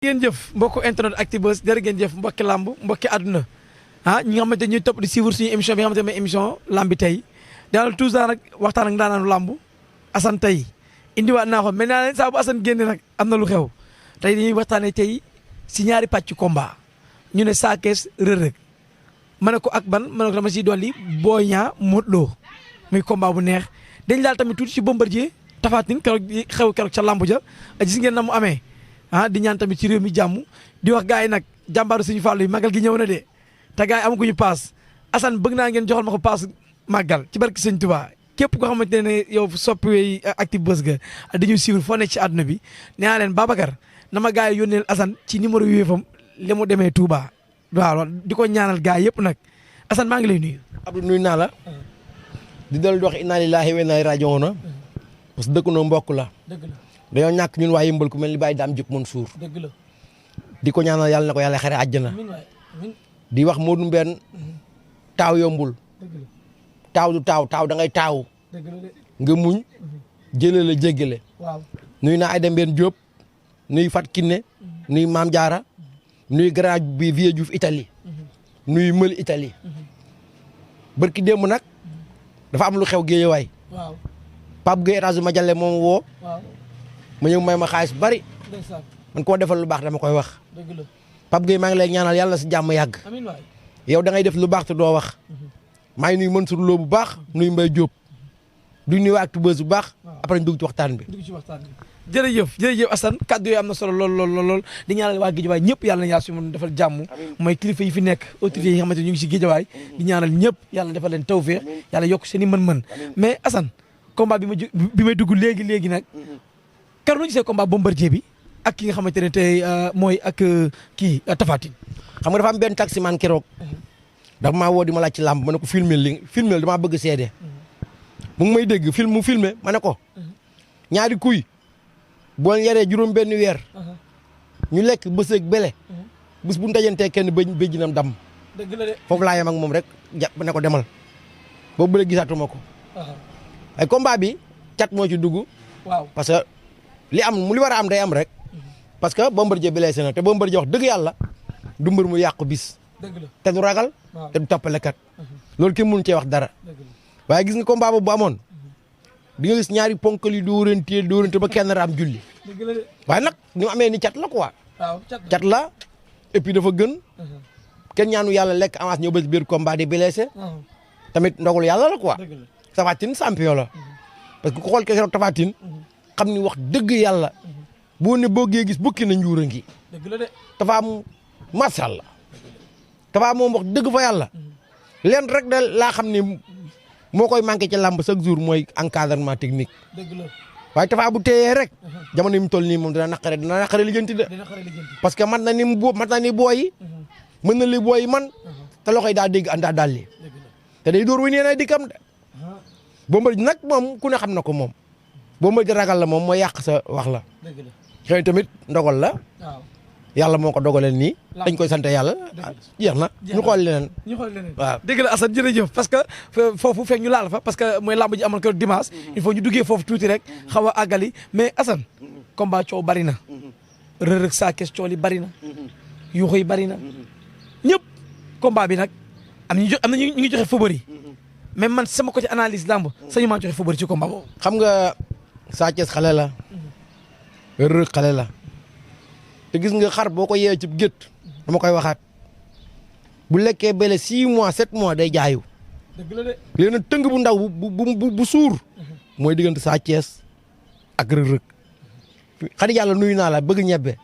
ngeen jëf mbokku internet Actubuzz jërë ngeen jëf mbokki lamb mbokki àdduna ñi nga xamante ñuy topp di suivre suñu émission bi nga xamante ne mooy émission lamb bi tey daal toujours nag waxtaan ak ndaanaanu lamb Assane tey indiwaat naa ko mais naa leen saa bu Assane génne nag am na lu xew tey dañuy waxtaanee tey si ñaari pàcc combat ñu ne Sa Thiès Reug Reug ma ne ko ak ban ma ne ko dama siy dolli Boy Niang Modou Lo muy combat bu neex dañ laal tamit tuuti si Bombardier Tapha Tine keroog ca lamb ja gis ngeen na mu amee di ñaan tamit ci réew mi jàmm di wax gars yi nag jàmbaaru suñu fàllu yi màggal gi ñëw na de te gars yi amaguñu paas Assane bëgg naa ngeen joxal ma ko paas màggal ci barki sëñ Tuubaa képp koo xamante ne yow soppi Actubuzz ga dañuy suivre foo nekk ci àdduna bi nee naa leen Babacar na ma gars yi yónneel Assane ci numéro Wave-am li mu demee Touba waaw di ko ñaanal gars yëpp nag Assane maa ngi lay nuyu. Abdou nuyu naa la. di dal di wax inna lillahi wa inna ilayhi raji'un parce que dëkk noo mbokk la. dëgg la. dañoo ñàkk ñun waa Yëmbal ku mel ni Baye Dame Diop Mansour dëgg la. di ko ñaanal yàlla na ko yàlla xare àjjana di wax Modou Mbène taaw yombul taaw du taaw da ngay taaw nga muñ jëlee la jéggale nuy naa Aïda Mbène Diop nuy Fat Kiné nuy Mame Diarra nuy grand bi Vieux Diouf Italie nuy Mël Italie barki démb nag dafa am lu xew Géejawaay Pape Gueye États-Unis ma jàlle moom woo ma ñëw may ma xaalis bari man koo defal lu baax dama koy wax Pape Gueye maa ngi lay ñaanal yàlla si jàmm yàgg yow da ngay def lu baax te doo wax maa ngi nuyu Mansour Lo bu baax nuyu Mbaye Diop du nuyu Actubuzz bu baax après ñu dugg ci waxtaan bi jërëjëf Assane kaddu yi am na solo lool di ñaanal waa Guédiawaye ñëpp yàlla na yàlla su mun defal jàmm mooy kilifa yi fi nekk autorités yi nga xamante ñu ngi si Guédiawaye di ñaanal ñëpp yàlla defal leen tawfeex yàlla yokk seen i mën-mën mais Assane combat bi may dugg léegi nag kar nu gisee combat Bombardier bi ak ki nga xamante ne tey mooy ak kii Tapha Tine xam nga dafa am benn taximan keroog dafa maa woo di ma laaj ci làmb ma ne ko filmer damaa bëgg seede mu ngi may dégg mu filmer ma ne ko ñaari kuy boo yaree juróom benn weer ñu lekk bës ak bele bés bu ñu dajantee kenn bëjjinam damm dëgg la de foofu laa yem ak moom rek jàpp ne ko demal boobu bële gisaatuma ko ay combat bi cat moo ci dugg waaw parce que li war a am day am rek parce que Bombardier blessé na te Bombardier wax dëgg yàlla du mbër mu yàqu bis te du ragal te du toppalekat loolu kenn mënu cee wax dara waaye gis nga combat boobu bu amoon di nga gis ñaari ponkal yi dóorante ba kenn raam julli waaye nag ni mu amee ni cat la quoi cat la et puis dafa gën kenn ñaanu yàlla lekk avance ñëw ba si biir combat di blessé tamit ndogul yàlla la quoi Tapha Tine champion la parce que ku xool keroog Tapha Tine xam ni wax dëgg yàlla boo ne bëggee gis bukki na njuura ngi Tapha macha allah Tapha moom wax dëgg fa yàlla leen rek da laa xam ni moo koy manqué ci làmb chaque jour mooy encadrement technique waaye Tapha bu téyee rek jamono yi mu toll nii moom dina naqare lijjanti de parce que mat na ni booy yi mën na li booy yi man te loxoy daa dégg andaa daal li te day dóor wu nee na dikkam de Bombardier nag moom ku ne xam na ko moom Bombardier ragal la moom mooy yàq sa wax la xëy tamit ndogal la yàlla moo ko dogalee nii dañ koy sant yàlla jeex na ñu xool leneen waaw dëgg la Assane jërëjëf parce que foofu fekk ñu laal fa parce que mooy lamb ji amoon ko dimanche il faut ñu duggee foofu tuuti rek xaw a àggali mais Assane combat coow bari na Reug Reug Sa Thiès coow li bari na yuuxu yi bari na ñëpp combat bi nag am na ñu ngi joxe favori mais man sama côté analyse lamb sañu maa joxe favori ci combat boobu xam nga Sa Thiès xale la Reug Reug xale la te gis nga xar boo ko yeewee ci gétt dama koy waxaat bu lekkee bele 6 mois 7 mois day jaayu léegi nag tëng bu ndaw bu suur mooy diggante Sa Thiès ak Reug Reug xadi yàlla nuyu naa la bëgg ñebbe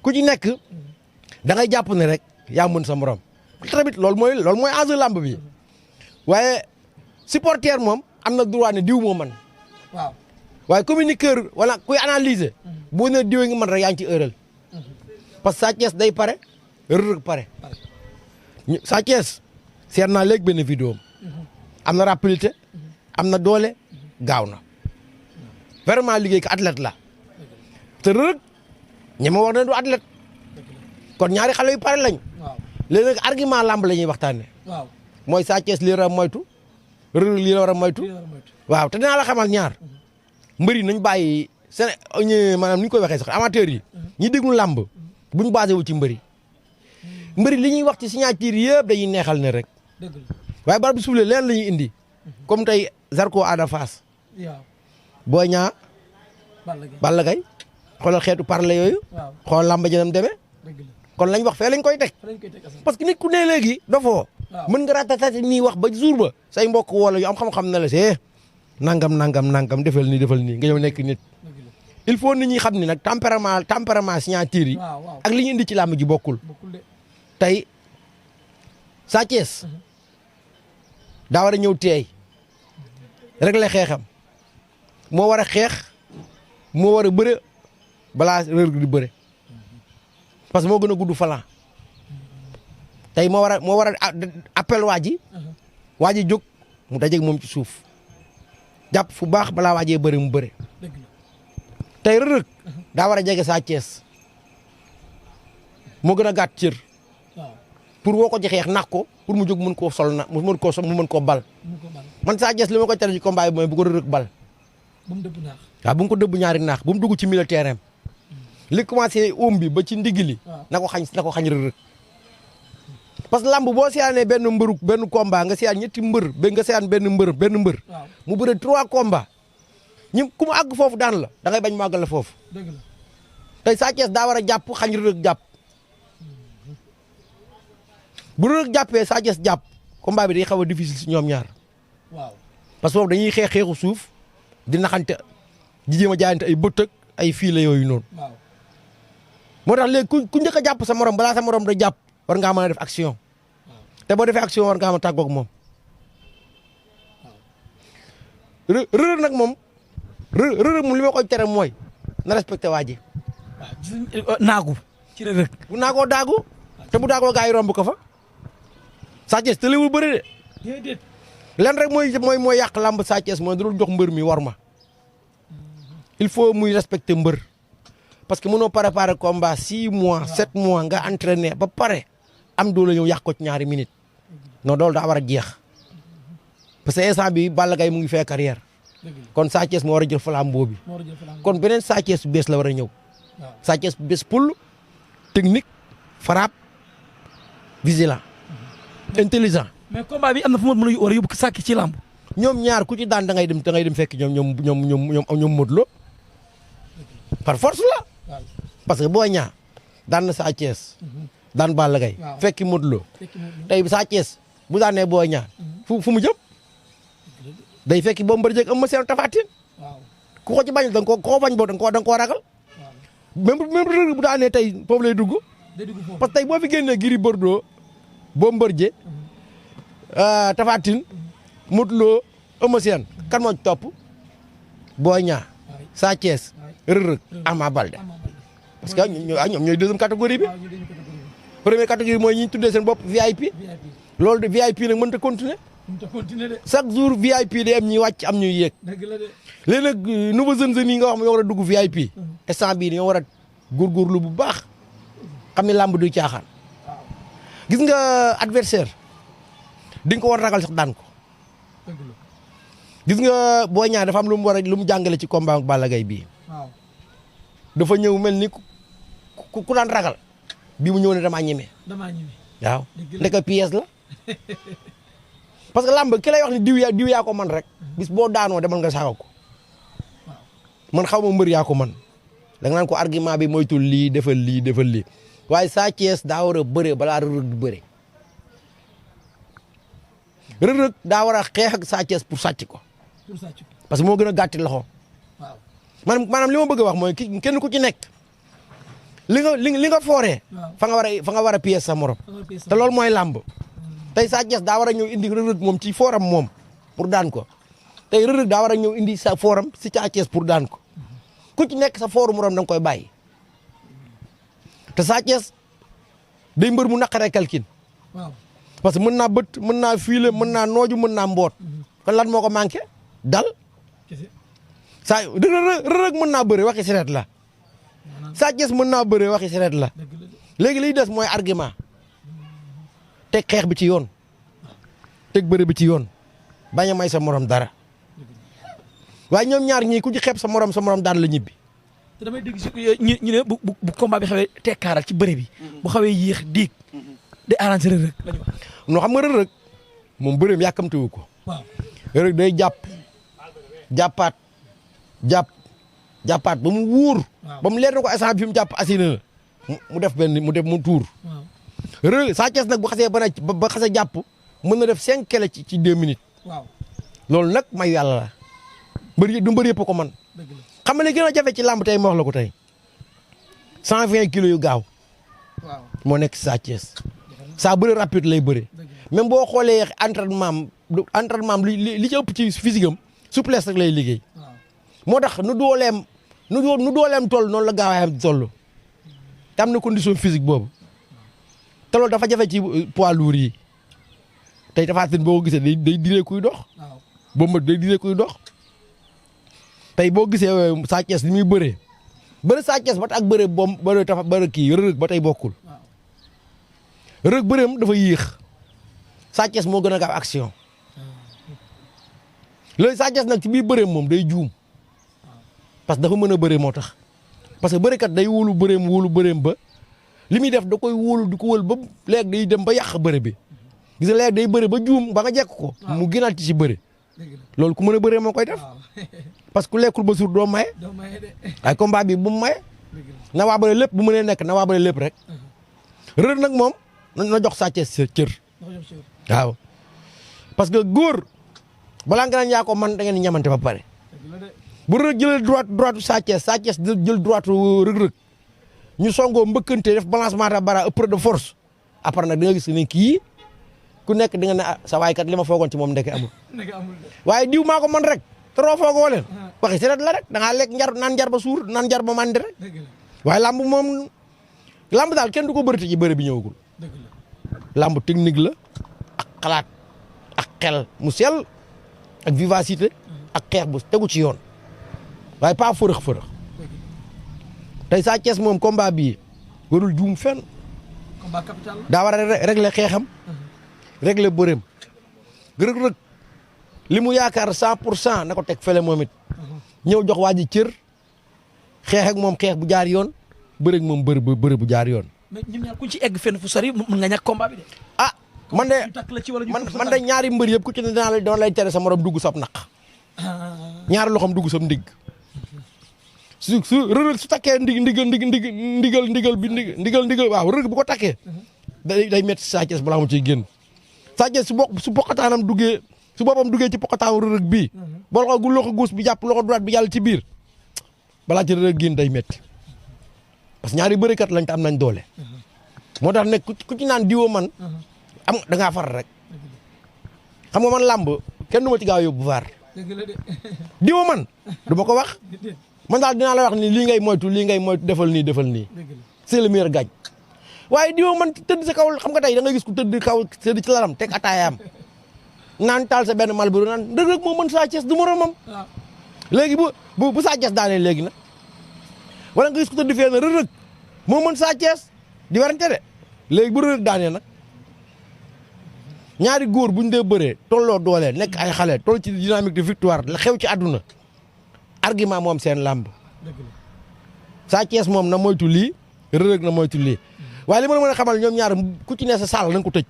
ku ci nekk da ngay jàpp ne rek yaa mën sa morom tamit loolu mooy enjeu lamb bi waaye supporter moom am na droit ne diw moo man waaye communiqueur wala kuy analyser boo ne diw ngi man rek yaa ngi ci ëral parce que Sa Thiès day pare Reug Reug pare Sa Thiès seet naa léegi benn vidéo am na rapidité am na doole gaaw na vraiment liggéey ko athlète la te Reug Reug ñema wax na du athlète kon ñaari xale yu pare lañ léegi nag argument lamb la ñuy waxtaanee mooy Sa Thiès lii war a moytu Reug Reug lii la war a moytu waaw te dinaa la xamal ñaar mbëri nañ bàyyi maanaam ni ñu koy waxee sax amateurs yi ñi déglu lamb buñ basé wu ci mbëri li ñuy wax ci signature yëpp dañuy neexal ne rek waaye bal bu suuflee leen la ñuy indi comme tey Zarko Ada Fass Boy Niang Balla Gaye xoolal xeetu parler yooyu xool lamba jënam demee kon lañ wax fee lañ koy teg parce que nit ku ne léegi dafoo mën nga ratatati nii wax ba jour ba say mbokk wala yu am xam-xam na la see nangam defal nii nga ñëw nekk nit il faut nit ñi xam ni nag tempérament signature yi ak li ñu indi ci làmb ji bokkul tey Sa Thiès daa war a ñëw teey régler xeexam moo war a xeex moo war a bëre balaa Reug di bëre parce que moo gën a gudd falan tey moo war a appel waa ji jóg mu dajeeg moom ci suuf jàpp fu baax balaa waajee bëre mu bëre tey Reug daa war a jege Sa Thiès moo gën a gàtt cër pour woo ko ci xeex nax ko pour mu jóg mën koo sol na mu mën koo bal man Sa Thiès li ma koy tere ci combat bi mooy bu ko Reug bal bu mu dëbb naax waaw bu mu ko dëbb ñaari naax bu mu dugg ci milieu terrain li commencé oom bi ba ci ndigili na ko xañ Reug parce que lamb boo seetaanee benn combat nga seetaan ñetti mbër nga seetaan benn mbër mu bëre 3 combats ñu ku mu àgg foofu daan la da ngay bañ mu àggal la foofu tey Sa Thiès daa war a jàpp xañ Reug jàpp bu Reug jàppee Sa Thiès jàpp combat bi day xaw a difficile si ñoom ñaar parce que foofu dañuy xeexu suuf di naxante di jéem a jaayante ay bëtëg ay fiile yooyu noonu moo tax léegi ku njëkk a jàpp sa morom balaa sa morom da jàpp war ngaa mën a def action te boo defee action war ngaa mën a tàggoog moom Reug nag moom Reug moom li ma koy tere mooy na respecté waa ji naagu ci Reug bu naagoo daagu te bu daagoo gaa yi romb ko fa Sa Thiès te léwul bëri de déedéet len rek mooy yàq làmb Sa Thiès mooy dul jox mbër mi war ma il faut muy respecter mbër parce que mënoo préparer combat 6 mois 7 mois nga entraîner ba pare am doole ñëw yàq ko ci ñaari minutes non loolu daa war a jeex parce que instant bi Balla Gaye mu ngi fee carrière kon Sa Thiès moo war a jël flambeau bi kon beneen Sa Thiès bees la war a ñëw Sa Thiès bees poul technique frappe vigilant intelligent mais combat bi am na fu mu mën a war a yóbbu sàkki ci làmb ñoom ñaar ku ci daan da ngay dem fekk ñoom Modou Lo par force la parce que Boy Niang daan na Sa Thiès daan Balla Gaye fekki Modou Lo tey Sa Thiès bu daanee Boy Niang fu mu jëm day fekki Bombardier ak Eumeu Sène Tapha Tine ku ko ci bañ da nga koo bañ boo da nga koo ragal même Reug bu daanee tey foofu lay dugg parce que tey boo fi génnee Gris Bordeaux Bombardier Tapha Tine Modou Lo Eumeu Sène kan moo ci topp Boy Niang Sa Thiès Reug Ama Baldé parce que ñoom ñooy deuxième catégorie bi première catégorie mooy ñi tuddee seen bopp VIP loolu de VIP nag mënut a continuer chaque jour VIP day am ñuy wàcc am ñuy yéeg léegi nag nouveau jeunes yi nga wax ñoo war a dugg VIP instant bii dañoo war a góorgóorlu bu baax xam ne làmb du caaxaan gis nga adversaire di nga ko war ragal sax daan ko gis nga Boy Niang dafa am lu mu jàngale ci combat ak Balla Gaye bii dafa ñëw mel ni ku daan ragal bi mu ñëw ne damaa ñeme waaw ndeka pièce la parce que làmb ki lay wax ni diw yaa ko man rek bis boo daanoo demal nga saaga ko man xaw ma mbër yaa ko man da nga naan ko argument bi moytul lii defal lii waaye Sa Thiès daa war a bëre balaa Reug di bëre Reug daa war a xeex ak Sa Thiès pour sàcc ko parce que moo gën a gàtti loxo maanaam li ma bëgg a wax mooy kenn ku ci nekk li nga fooree fa nga war a pièce sa morom te loolu mooy làmb tey Sa Thiès daa war a ñëw indi Reug moom ci fooram moom pour daan ko tey Reug daa war a ñëw indi sa fooram si Sa Thiès pour daan ko ku ci nekk sa fooru morom da nga koy bàyyi te Sa Thiès day mbër mu naqaree calcul parce que mën naa bët mën naa fiile mën naa nooju mën naa mboot kon lan moo ko manqué dal Reug mën naa bëre waxi siret la Sa Thiès mën naa bëre waxi siret la léegi liy des mooy argument teg xeex bi ci yoon teg bëre bi ci yoon bañ a may sa morom dara waaye ñoom ñaar ñii ku ci xeeb sa morom daan la ñibbi te damay dégg si ñu ne bu combat bi xawee tekkaaral ci bëre bi. bu xawee yéex diig. day arrangé Reug Reug la ñu wax. non xam nga Reug Reug moom bëreem yàkkamtewu ko. waaw Reug Reug day jàppaat ba mu wóor. ba mu leer na ko instant bi fi mu jàpp assuré na mu def mu tuur. waaw Reug Sa Thiès nag bu xasee ba xasee jàpp mën na def 5 kele ci 2 minutes. waaw loolu nag may yàlla la. du mbër yëpp ko man dëgg la xam nga li gën a jafe ci làmb tey ma wax la ko tey 120 kilos yu gaaw. waaw moo nekk Sa Thiès. saa bëre rapide lay bëre. même boo xoolee entraînement li ci ëpp ci physique am souplesse rek lay liggéey. moo tax nu dooleem toll noonu la gaawaayam toll. te am na condition physique boobu. te loolu dafa jafe ci poids lourd yi. tey Tapha Tine boo ko gisee day diree kuy dox. boobu day diree kuy dox. tey boo gisee Sa Thiès li muy bëree. bëre Sa Thiès ba ak bëre bëre kii Reug Reug ba tey bokkul. Reug bëreem dafa yéex. Sa Thiès moo gën a gaaw action. loolu Sa Thiès nag ci biir bëreem moom day juum. parce que dafa mën a bëree moo tax. parce que bërekat day wóolu bëreem ba li muy def da koy wóolu di ko wóol ba léegi day dem ba yàq bëre bi. gis nga léegi day bëre ba juum ba nga jekk ko. mu gënaat ci bëre. loolu ku mën a bëree moo koy def. parce que ku lekkul ba suur doo maye. ay combat bi bu mu maye. na waa bëre lépp bu mënee nekk na waa bëre lépp rek. Reug nag moom na jox Sa Thiès cër. waaw parce que góor balaa nga naan yaa ko man da ngeen ñamante ba pare. bu Reug jëlee droite Sa Thiès jël droite Reug Reug ñu songoo mbëkkante def balancement de bras épreuve de force après nag da nga gis ne kii ku nekk di nga ne sa waay kat li ma foogoon ci moom ndeke amul. waaye diw maa ko man rek te roo foogoo leen. waxi si la rek da ngaa lekk naan njar ba suur naan njar ba màndi rek. waaye lamb moom lamb daal kenn du ko bëri ci bëri bi ñëwagul. lamb technique la ak xalaat ak xel mu sell ak vivacité ak xeex bu tegu ci yoon waaye pas fërëx tey Sa Thiès moom combat bii warul juum fenn. combat capital daa war a régler xeexam. régler bëreem. Reug Reug li mu yaakaar 100% na ko teg fële moom it. ñëw jox waa ji cër xeex ak moom xeex bu jaar yoon bëre ak moom bëre bu jaar yoon. mais ñun ñaar ku ci egg fenn fu sori mën nga ñàkk combat bi de. ah man de ñaari mbër yëpp ku ci ne doon lay tere sa morom dugg sab naq. ñaari loxoom dugg sab ndigg. su Reug Reug su takkee ndigal waaw Reug bu ko takkee. day métti Sa Thiès balaa mu ciy génn. Sa Thiès su poqataanam duggee su boppam duggee ci poqataanu Reug Reug bii. boo loxo gauche bi jàpp loxo droite bi yàlla ci biir balaa ci Reug Reug génn day métti. parce que ñaari bërikat lañ te am nañ doole. moo tax ne ku ci naan diwoo man. am da ngaa far rek. xam nga man làmb kenn du ma ci gaaw yóbbu vaar. diwoo man du ma ko wax. man daal dinaa la wax ni lii ngay moytu defal nii. c'est le meilleur gagne. waaye diwoo man tëdd sa kaw xam nga tey da nga gis ku tëdd ci laram teg ataayaam naan taal sa benn malburu naan Reug Reug moo mën Sa Thiès du moromam. léegi bu Sa Thiès daanee léegi nag. wala nga gis ko tëdd fee na Reug Reug moo mën Sa Thiès di warante de léegi bu Reug Reug daanee nag ñaari góor buñ dee bëree tolloo doole nekk ay xale toll ci dynamique de victoire la xew ci àdduna argument moom seen làmb. Sa Thiès moom na moytu lii Reug Reug na moytu lii waaye li ma la mën a xamal ñoom ñaar ku ci ne sa saal na nga ko tëj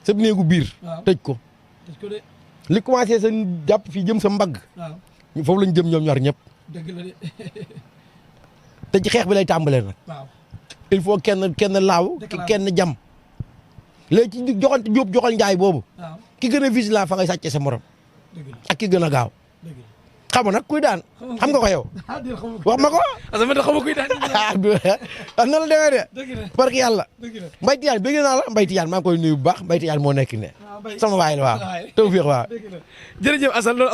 sa néegu biir. tëj ko li commencé sa jàpp fii jëm sa mbagg. foofu lañ jëm ñoom ñaar ñëpp. te ci xeex bi lay tàmbalee nag. il faut kenn laaw kenn jam. léegi ci joxante jóob joxal njaay boobu. ki gën a vigilant fa ngay sàcce sa morom. ak ki gën a gaaw. xam nga nag kuy daan xam nga ko yow. wax ma ko. xam nga kuy daan. ah noonu la demee de. parce que yàlla. Mbaye Tidiane bëgg naa la Mbaye Tidiane maa ngi koy nuyu bu baax Mbaye Tidiane moo nekk ne. sama waay la waaw. tawfiix waaw. jërëjëf Assane loolu